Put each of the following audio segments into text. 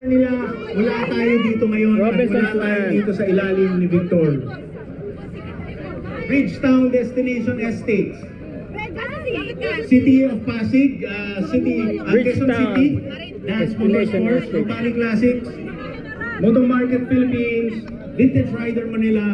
nila, wala tayo dito ngayon at Robinson's wala tayo Land. dito sa ilalim ni Victor. Bridgetown Destination Estates, City of Pasig, Quezon Bridgetown City, Dance Destination Motorsports, Estate. Company Classics, Moto Market Philippines, Vintage Rider Manila,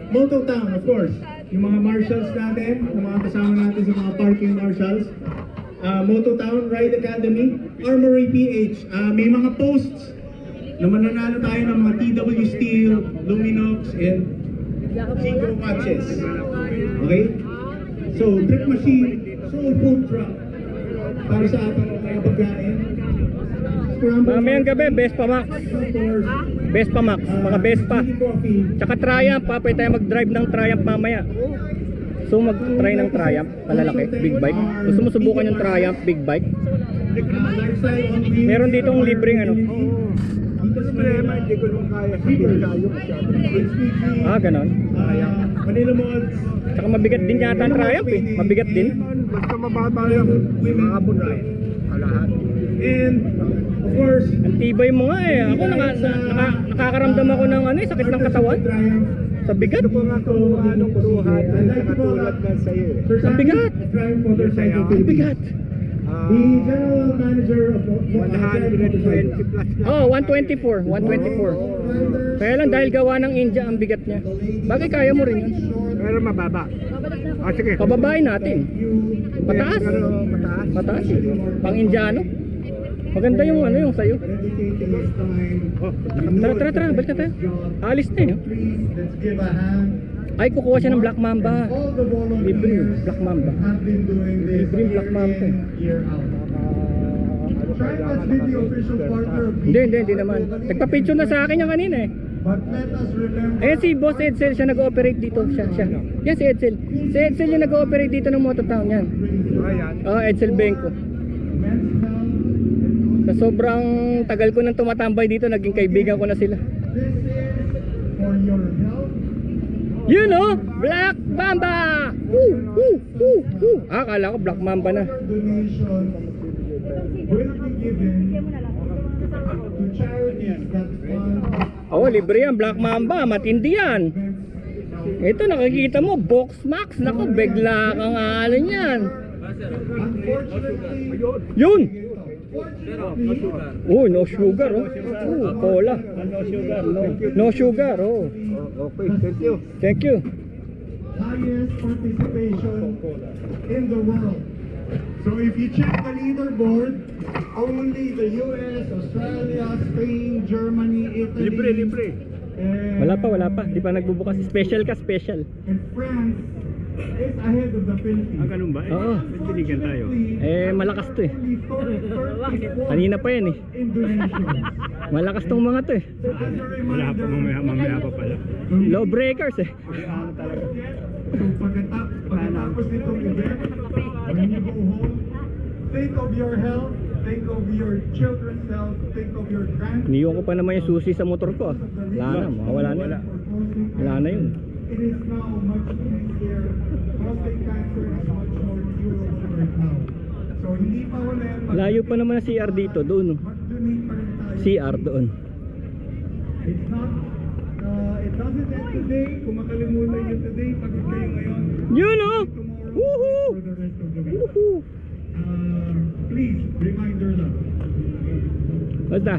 Mototown, of course, yung mga marshals natin, yung mga kasama natin sa mga parking marshals, Mototown, Ride Academy, Armory PH, may mga posts na mananalo tayo ng mga TW Steel, Luminox, and Seiko watches. Okay? So, Brick Machine, Soul Food Truck, para sa ating mga pagkain. Mamayang gabi, Vespa Max. Vespa Max, mga Vespa. Tsaka Triumph, pwede tayo mag-drive ng Triumph mamaya. So mag-try ng Triumph, kalalaki, big bike. Gusto mo subukan yung Triumph, big bike? Meron ditong libreng ano. Hindi ko naman kaya. Ganon. Manila Mods. Tsaka mabigat din yata ang Triumph eh. Mabigat din. Basta mababa yung maabot ride. Lahat. And of course, Ang tibay mo nga eh. Ako nakakaramdam ako ng ano, sakit ng katawan. Sa bigat. anong kuruhan na katulad na sa'yo. Sa bigat. Sa bigat. The General Manager of 120 plus na. Oh, 124. 124. Kaya lang dahil gawa ng India ang bigat niya. Bagay kaya mo rin yun. Pero mababa. Sige. Pababain natin. Mataas. Pero mataas. Mataas eh. Pang Indiano. Maganda yung ano yung sayo. Tara, balik na tayo. Alis na yun. Let's give a hand. Ay, kukuha siya ng Black Mamba. All the volunteers Libre yung Black Mamba. have been doing this Libre yung Black year Mamba. in, year out. Try not be the official partner of Hindi naman. Nagpa-picture na sa akin yung kanina eh. But let us remember. Ayan si Boss Edsel, siya nag-ooperate dito. Siya. Yan si Edsel. Si Edsel yung nag-ooperate dito ng Mototown. Yan. Ayan. Edsel Benko. Men's health. Sa sobrang tagal ko nang tumatambay dito, naging kaibigan ko na sila. This is for your health. You know, Black Mamba! Akala ko Black Mamba na. Donation will be given to charities that fund. Libre yan, Black Mamba, matindi yan. Ito nakikita mo, Box Max, naku, begla kang ano yan. Unfortunately, Yun! No sugar, cola. No sugar, Okay, thank you. Thank you. highest participation in the world. So if you check the leaderboard, only the US, Australia, Spain, Germany, Italy, Libre. and, Wala pa. Di pa nagbubukas. Special ka, special. and France is ahead of the Philippines. Ganun ba? Oo. Binigyan tayo. Malakas to eh. Only 34 Kanina pa yan eh. Indonesian. Malakas tong mga to eh. Wala pa, mamaya pa pala. Low breakers eh. Pagkatapos nitong event, when you go home, think of your health, think of your children's health, think of your grandchildren's. Iniwan ko pa naman yung susi sa motor ko ah. Wala na, mawawala na. Wala na yun. It is now much easier. Prostate cancer is much more curable right now. So hindi pa wala yan. Layo pa naman ang CR dito, doon. Mag-donate pa rin tayo. CR doon. It's not, it doesn't end today. Kung makalimutan nyo today, pagod kayo ngayon. Yun oh! Tomorrow Woohoo! for the rest of the week. Woohoo! Please, reminder lang. Basta.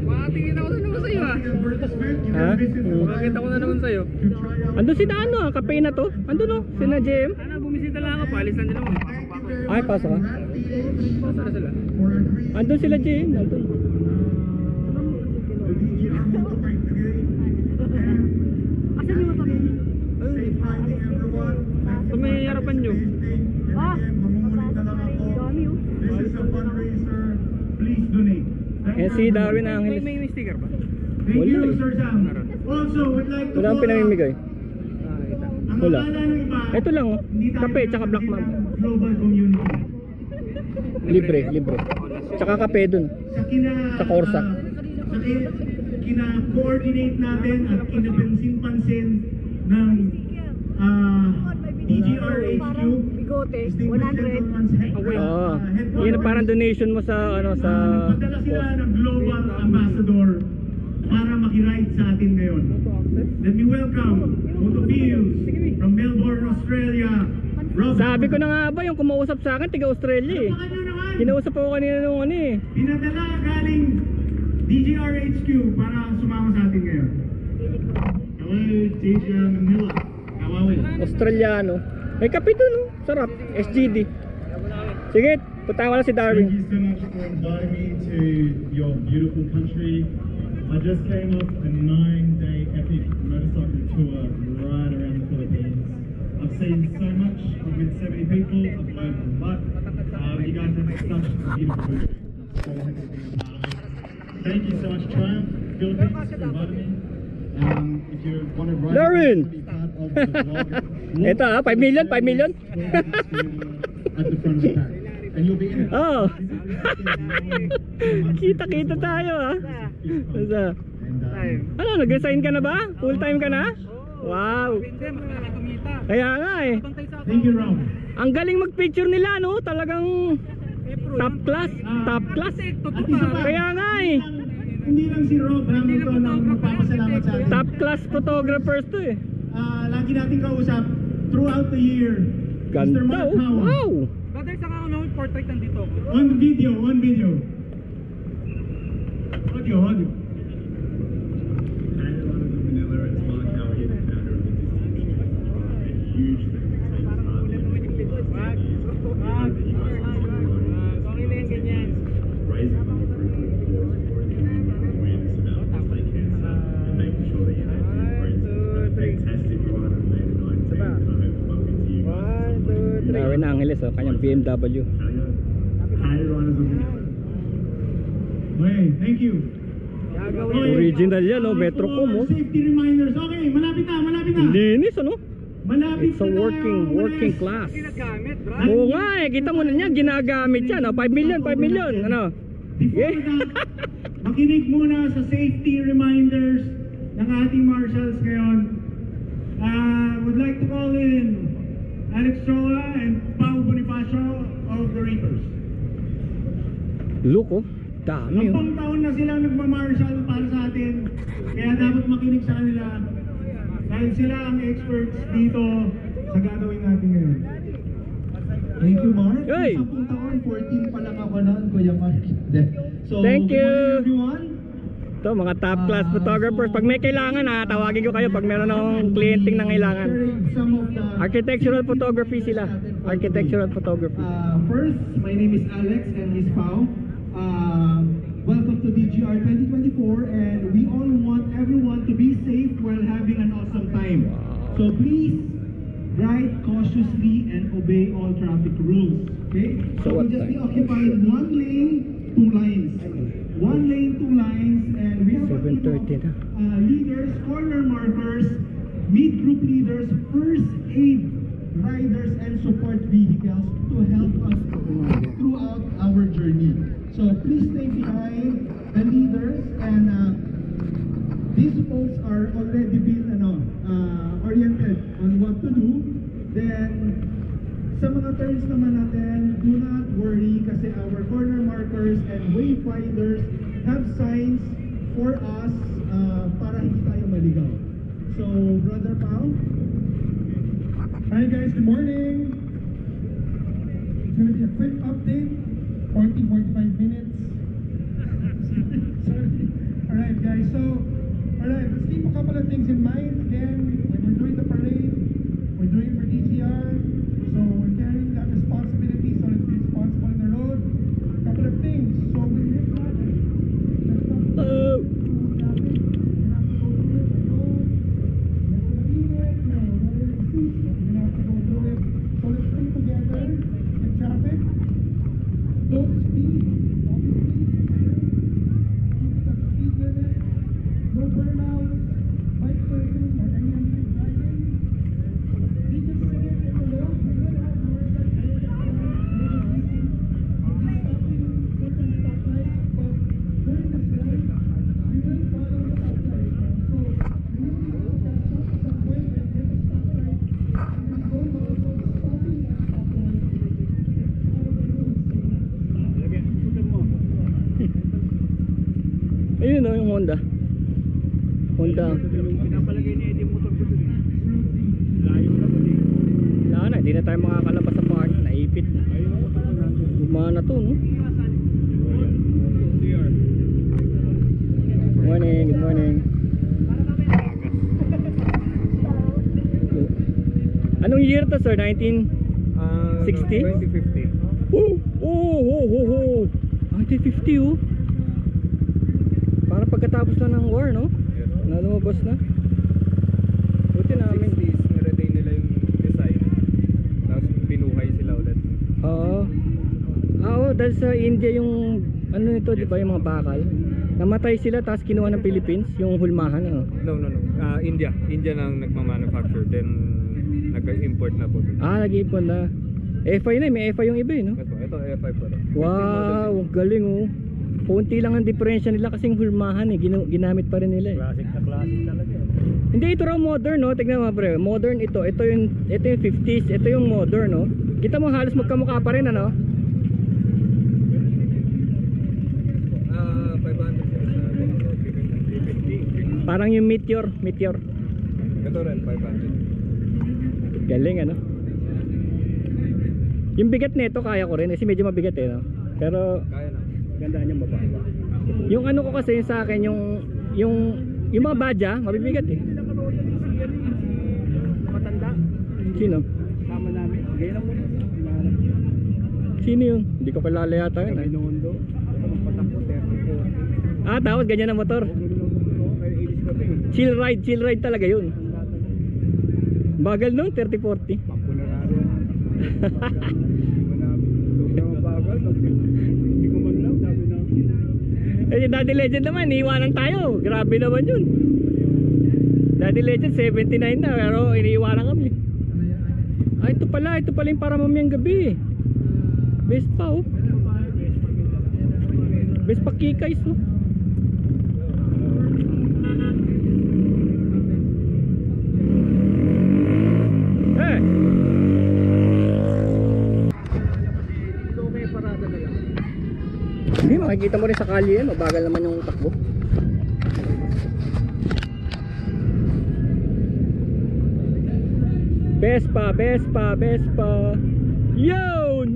Makatingin ako na naman sa'yo ah. Advertisement, you Ha? can visit the Makakita ko na naman sa'yo. to try out. Andun si Dano ah, kape na to. Andun oh, sina JM. Bumisita lang ako, paalis na din ako. Ay, pasok ka. Saan na sila? For agreeing Andun sila JM, andun. the DGR motorbike today. And safe riding everyone. Sa may harapan nyo. And again, mamumulit na lang ako. This is a fundraiser. Please donate. Eh si Darwin Angeles. May sticker ba? Thank Wala you, eh. Sir Sam. Also, we'd like to Wala ang pinamimigay. Ang Wala. akala ng iba, Ito lang oh, hindi tayo kape tsaka Black ng Mamba. Global community. Libre. Tsaka kape dun. Sa Corsa. Kina-coordinate natin at kinapansin-pansin ng DGRHQ. Bigote, Distinguished 100. Gentlemen's Oo. Headquarters. Yun parang donation mo sa ano sa Nagpadala sila ng Global Ambassador para makiride sa atin ngayon. Let me welcome Motofius from Melbourne, Australia. Rob. Sabi ko na nga ba yung kumausap sa akin tiga Australia eh. Ano naman? Kinausap ako kanina nung ano eh. Pinadala galing DGRHQ para sumama sa atin ngayon. Hello, DGR Manila. How are we? Australiano. May kape dun oh. Sarap. SGD. Sige, punta ko na si Darwin. Thank you so much for inviting me to your beautiful country. I just came off a 9-day epic motorcycle tour right around the Philippines. I've seen so much. I'm with 70 people. I've learned a lot. You guys have such a beautiful country. So happy to be a part of it. Thank you so much, Triumph Philippines, for inviting me. If you want to ride, Darwin! be part of the vlog. Ito 5 million, 5 million. At the front of the pack. And you'll be in it. Oh. Kita-kita tayo ah. Basta. And, Ano, nag-resign ka na ba? Full time ka na? Wow. Kaya nga eh. Thank you, Rob. Ang galing mag-picture nila no, talagang top class, top class. Kaya nga eh. Hindi lang si Rob Hamilton ang magpapasalamat sa atin. Top class photographers to eh. Lagi natin kausap throughout the year. Ganda Mr. Mark oh. Howard. Wow. Brother, saka ako na portrait nandito. On video, on video. Audio, audio. Hey, everyone in Manila, it's Mark Howard here, the founder of the Distribution. A huge thing that takes time. Raising money for a good cause, or awareness about prostate cancer, and making sure that you're happy and friends. A fantastic ride on May the 19th, and I hope to bump into you guys. Darwin Angeles oh, kanyang BMW. Hi, riders of Manila. Okay, thank you. Original yan oh, Metrocom oh. Safety reminders. Okay, malapit na, malapit na. Linis ano? Malapit It's a na working tayo. class. Gamit, bro. Oo nga eh, kita mo na niya, ginagamit yan oh. 5 million, ano? Before that, makinig muna sa safety reminders ng ating marshals ngayon. Would like to call in Alex Choa and Pao Bonifacio of the Reapers. Look oh, dami oh. 10 taon na silang nagmamarshal para sa atin, kaya dapat makinig sa kanila dahil sila ang experts dito sa gagawin natin ngayon. Thank you, Mark. Hey. 10 taon, 14 pa lang ako noon, Kuya Mark. So, Thank good you. morning, everyone. Ito mga top class photographers. Pag may kailangan ha, tawagin ko kayo pag meron akong klienting na kailangan. Sharing some of the Architectural photography sila. Architectural photography. First, my name is Alex and he's Pao. Welcome to DGR 2024, and we all want everyone to be safe while having an awesome time. So please ride cautiously and obey all traffic rules. Okay? So we'll what just be time? occupying 1 lane, 2 lines. 1 lane, 2 lines, and we have a team of 7:30 na. leaders, corner markers, mid group leaders, first aid riders, and support vehicles to help us throughout our journey. So please stay behind the leaders, and these folks are already been oriented on what to do. Then sa mga turns naman natin, do not worry kasi our corner markers and wayfinders have signs for us para hindi tayo maligaw. So, Brother Pao? Hi guys, good morning. It's gonna be a quick update, 40-45 minutes. Sorry. Alright guys, so, let's keep a couple of things in mind. Again, when we're doing the parade, we're doing it for DGR, so we're carrying that responsibility, so let's be responsible in the road. A couple of things, so when you hit traffic, let's not Oh. Ayun o, yung Honda. Honda. Pinapalagay niya yung motor ko dun. Layo na po din. Wala na, hindi na tayo makakalabas sa park. Naipit na. Gumana to, no? Good morning, good morning. Anong year to, sir? 1960? 2050. Oh! 1950, oh. Para pagkatapos na ng war, no? Na lumabas na. Buti namin. 60s, na-retain nila yung design. Tapos pinuhay sila ulit. Oo. Oo, dahil sa India yung ano nito, di ba, yung mga bakal. Namatay sila tapos kinuha ng Philippines, yung hulmahan, ano? No. India. India nang nagmamanufacture. Then, nag-import na po. Nag-iipon na. FI na, may FI yung iba, no? Ito, F5 po. Wow, galing, oh. Kunti lang ang diferensya nila kasing hulmahan, eh. Ginamit pa rin nila, eh. Classic talaga. Hindi, ito raw modern, no? Tignan mo, pre. Modern ito. Ito yung 50s. Ito yung modern, no? Kita mo halos magkamukha pa rin, ano? 500. Parang yung Meteor. Ito rin, 500. Galing, ano? Yung bigat nito kaya ko rin kasi medyo mabigat, eh, no? Pero Kaya na. ganda niya mababa. Yung ano ko kasi sa akin, yung mga badya, mabibigat, eh. Matanda. Sino? Sama namin. Gaya na muna. Sino yun? Hindi ko kilala yata yun, Binondo. Patakbo, 30. Tapos ganyan na motor. Chill ride talaga yun. Bagal nun, 30-40. Eh, Daddy Legend naman, iniiwanan tayo. Grabe naman yun. Daddy Legend 79 na, pero iniiwanan kami. Ito pala yung para mamayang gabi. Vespa, oh. Vespa Kikays, oh. Hindi, makikita mo rin sa kalye yan. Mabagal naman yung takbo. Vespa. Yun!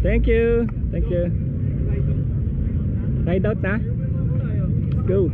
Thank you. Ride out na? Let's go.